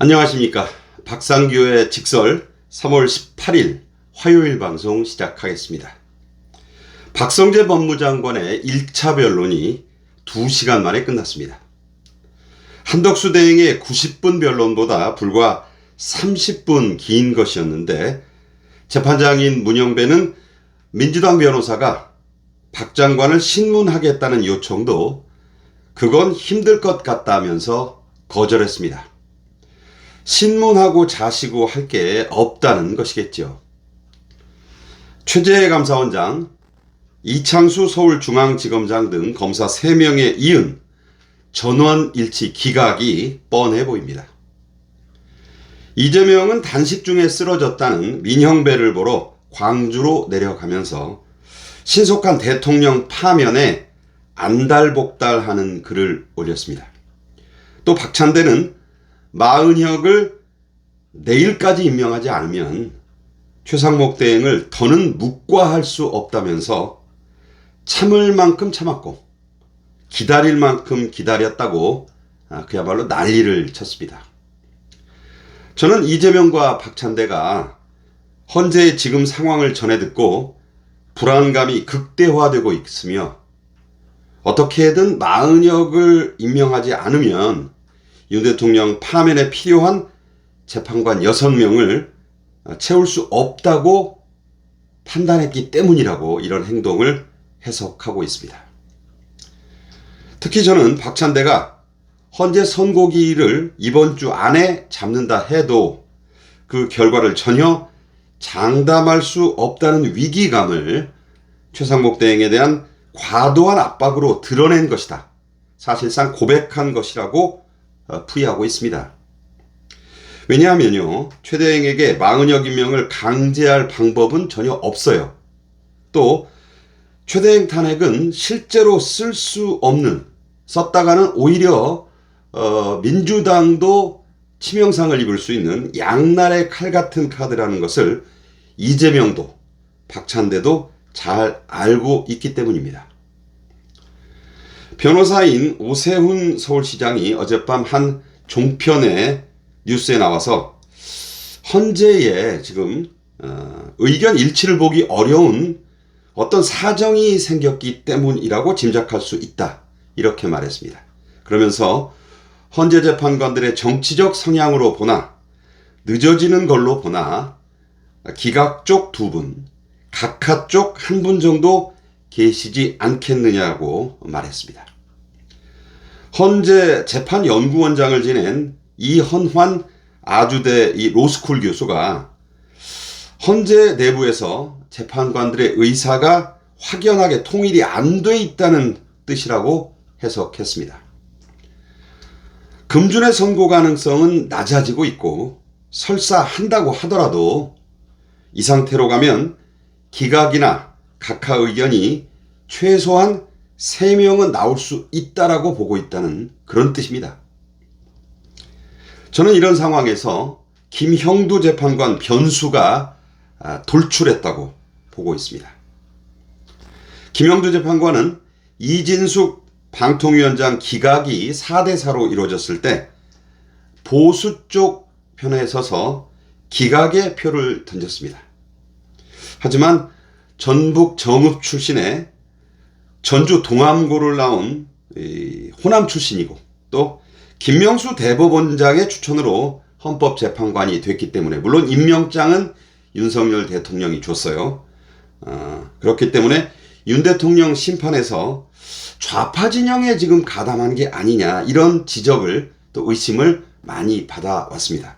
안녕하십니까. 박상규의 직설 3월 18일 화요일 방송 시작하겠습니다. 박성재 법무장관의 1차 변론이 2시간 만에 끝났습니다. 한덕수 대행의 90분 변론보다 불과 30분 긴 것이었는데, 재판장인 문영배는 민주당 변호사가 박 장관을 신문하겠다는 요청도 그건 힘들 것 같다면서 거절했습니다. 신문하고 자시고 할 게 없다는 것이겠죠. 최재해 감사원장, 이창수 서울중앙지검장 등 검사 3명에 이은 전원일치 기각이 뻔해 보입니다. 이재명은 단식 중에 쓰러졌다는 민형배를 보러 광주로 내려가면서 신속한 대통령 파면에 안달복달하는 글을 올렸습니다. 또 박찬대는 마은혁을 내일까지 임명하지 않으면 최상목 대행을 더는 묵과할 수 없다면서 참을 만큼 참았고 기다릴 만큼 기다렸다고 그야말로 난리를 쳤습니다. 저는 이재명과 박찬대가 헌재의 지금 상황을 전해 듣고 불안감이 극대화되고 있으며, 어떻게든 마은혁을 임명하지 않으면 윤 대통령 파면에 필요한 재판관 6명을 채울 수 없다고 판단했기 때문이라고 이런 행동을 해석하고 있습니다. 특히 저는 박찬대가 헌재 선고기일을 이번 주 안에 잡는다 해도 그 결과를 전혀 장담할 수 없다는 위기감을 최상목 대행에 대한 과도한 압박으로 드러낸 것이다, 사실상 고백한 것이라고 풀이하고 있습니다. 왜냐하면요, 최 대행에게 마은혁 임명을 강제할 방법은 전혀 없어요. 또 최 대행 탄핵은 실제로 쓸 수 없는, 썼다가는 오히려 민주당도 치명상을 입을 수 있는 양날의 칼 같은 카드라는 것을 이재명도 박찬대도 잘 알고 있기 때문입니다. 변호사인 오세훈 서울시장이 어젯밤 한 종편의 뉴스에 나와서 헌재에 지금 의견 일치를 보기 어려운 어떤 사정이 생겼기 때문이라고 짐작할 수 있다, 이렇게 말했습니다. 그러면서 헌재 재판관들의 정치적 성향으로 보나, 늦어지는 걸로 보나 기각 쪽 2분, 각하 쪽 1분 정도 계시지 않겠느냐고 말했습니다. 헌재 재판연구원장을 지낸 이헌환 아주대 로스쿨 교수가 헌재 내부에서 재판관들의 의사가 확연하게 통일이 안 돼 있다는 뜻이라고 해석했습니다. 금준의 선고 가능성은 낮아지고 있고, 설사 한다고 하더라도 이 상태로 가면 기각이나 각하 의견이 최소한 3명은 나올 수 있다라고 보고 있다는 그런 뜻입니다. 저는 이런 상황에서 김형두 재판관 변수가 돌출했다고 보고 있습니다. 김형두 재판관은 이진숙 방통위원장 기각이 4대4로 이루어졌을 때 보수 쪽 편에 서서 기각의 표를 던졌습니다. 하지만 전북 정읍 출신의 전주 동암고를 나온 호남 출신이고, 또 김명수 대법원장의 추천으로 헌법재판관이 됐기 때문에, 물론 임명장은 윤석열 대통령이 줬어요. 그렇기 때문에 윤 대통령 심판에서 좌파 진영에 지금 가담한 게 아니냐, 이런 지적을 또 의심을 많이 받아왔습니다.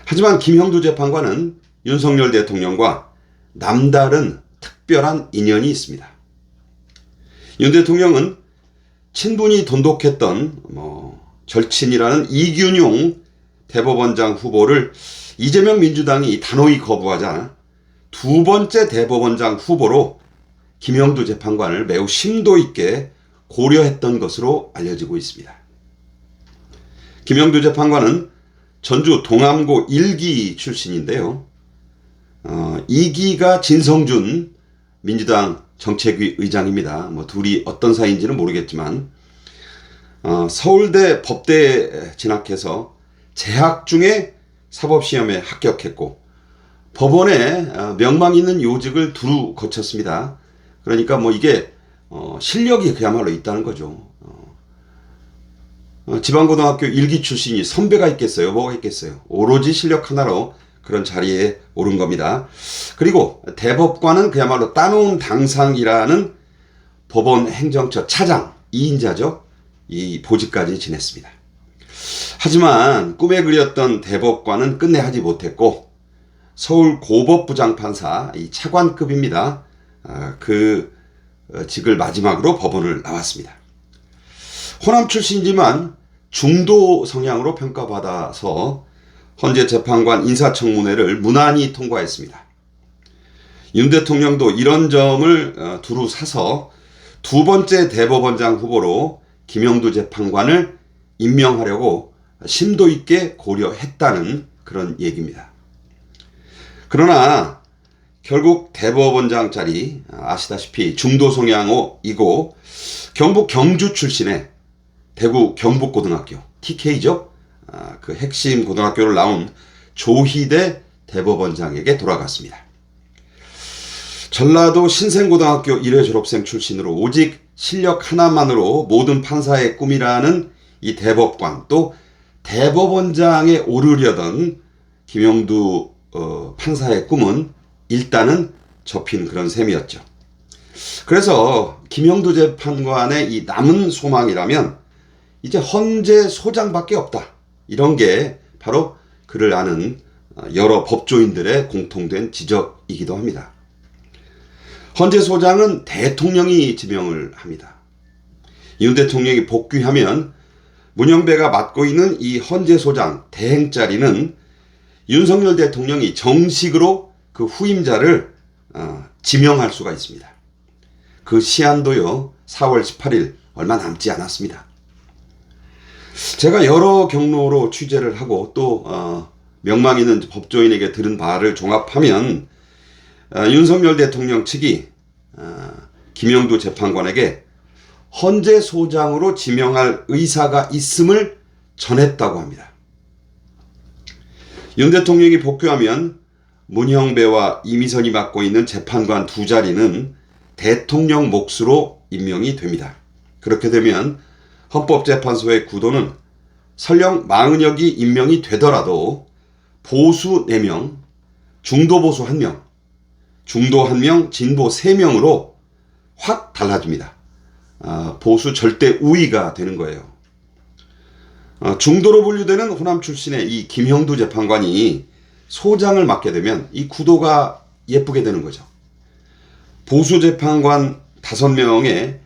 하지만 김형두 재판관은 윤석열 대통령과 남다른 특별한 인연이 있습니다. 윤 대통령은 친분이 돈독했던 절친이라는 이균용 대법원장 후보를 이재명 민주당이 단호히 거부하자 2번째 대법원장 후보로 김형두 재판관을 매우 심도 있게 고려했던 것으로 알려지고 있습니다. 김형두 재판관은 전주 동암고 1기 출신인데요. 2기가 진성준 민주당 정책위 의장입니다. 둘이 어떤 사이인지는 모르겠지만 서울대 법대에 진학해서 재학 중에 사법시험에 합격했고 법원에 명망 있는 요직을 두루 거쳤습니다. 그러니까 뭐 이게 실력이 그야말로 있다는 거죠. 지방고등학교 일기 출신이 선배가 있겠어요? 뭐가 있겠어요? 오로지 실력 하나로 그런 자리에 오른 겁니다. 그리고 대법관은 그야말로 따놓은 당상이라는 법원 행정처 차장 2인자죠. 이 보직까지 지냈습니다. 하지만 꿈에 그렸던 대법관은 끝내 하지 못했고 서울 고법부장판사 이 차관급입니다. 그 직을 마지막으로 법원을 나왔습니다. 호남 출신이지만 중도 성향으로 평가받아서 헌재재판관 인사청문회를 무난히 통과했습니다. 윤 대통령도 이런 점을 두루 사서 두 번째 대법원장 후보로 김영두 재판관을 임명하려고 심도 있게 고려했다는 그런 얘기입니다. 그러나 결국 대법원장 자리 아시다시피 중도 성향이고 경북 경주 출신의 대구 경북고등학교 TK죠. 그 핵심 고등학교를 나온 조희대 대법원장에게 돌아갔습니다. 전라도 신생고등학교 1회 졸업생 출신으로 오직 실력 하나만으로 모든 판사의 꿈이라는 이 대법관 또 대법원장에 오르려던 김영두 판사의 꿈은 일단은 접힌 그런 셈이었죠. 그래서 김영두 재판관의 이 남은 소망이라면 이제 헌재 소장밖에 없다. 이런 게 바로 그를 아는 여러 법조인들의 공통된 지적이기도 합니다. 헌재 소장은 대통령이 지명을 합니다. 윤 대통령이 복귀하면 문영배가 맡고 있는 이 헌재 소장 대행 자리는 윤석열 대통령이 정식으로 그 후임자를 지명할 수가 있습니다. 그 시한도요 4월 18일 얼마 남지 않았습니다. 제가 여러 경로로 취재를 하고 또 명망 있는 법조인에게 들은 바를 종합하면 윤석열 대통령 측이 김영두 재판관에게 헌재 소장으로 지명할 의사가 있음을 전했다고 합니다. 윤 대통령이 복귀하면 문형배와 이미선이 맡고 있는 재판관 두 자리는 대통령 몫으로 임명이 됩니다. 그렇게 되면 헌법재판소의 구도는 설령 40여기 임명이 되더라도 보수 4명, 중도 보수 1명, 중도 1명, 진보 3명으로 확 달라집니다. 보수 절대 우위가 되는 거예요. 중도로 분류되는 호남 출신의 이 김형두 재판관이 소장을 맡게 되면 이 구도가 예쁘게 되는 거죠. 보수 재판관 5명에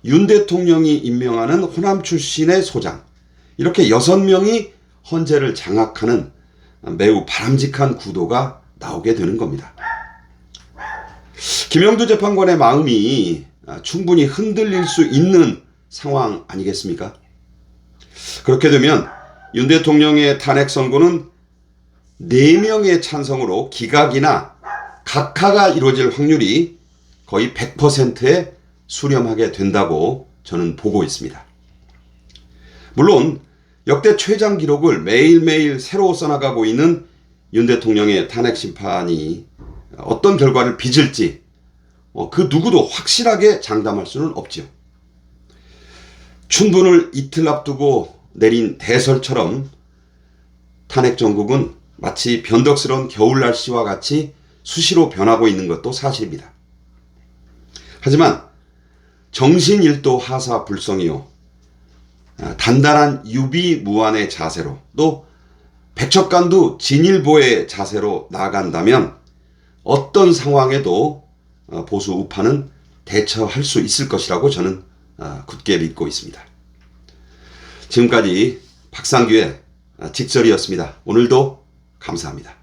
윤 대통령이 임명하는 호남 출신의 소장, 이렇게 6명이 헌재를 장악하는 매우 바람직한 구도가 나오게 되는 겁니다. 김영두 재판관의 마음이 충분히 흔들릴 수 있는 상황 아니겠습니까? 그렇게 되면 윤 대통령의 탄핵 선고는 4명의 찬성으로 기각이나 각하가 이루어질 확률이 거의 100%에 수렴하게 된다고 저는 보고 있습니다. 물론 역대 최장 기록을 매일매일 새로 써나가고 있는 윤 대통령의 탄핵 심판이 어떤 결과를 빚을지 그 누구도 확실하게 장담할 수는 없죠. 춘분을 이틀 앞두고 내린 대설처럼 탄핵 정국은 마치 변덕스러운 겨울 날씨와 같이 수시로 변하고 있는 것도 사실입니다. 하지만 정신일도 하사불성이요 단단한 유비무환의 자세로 또 백척간두 진일보의 자세로 나아간다면 어떤 상황에도 보수 우파는 대처할 수 있을 것이라고 저는 굳게 믿고 있습니다. 지금까지 박상규의 직설이었습니다. 오늘도 감사합니다.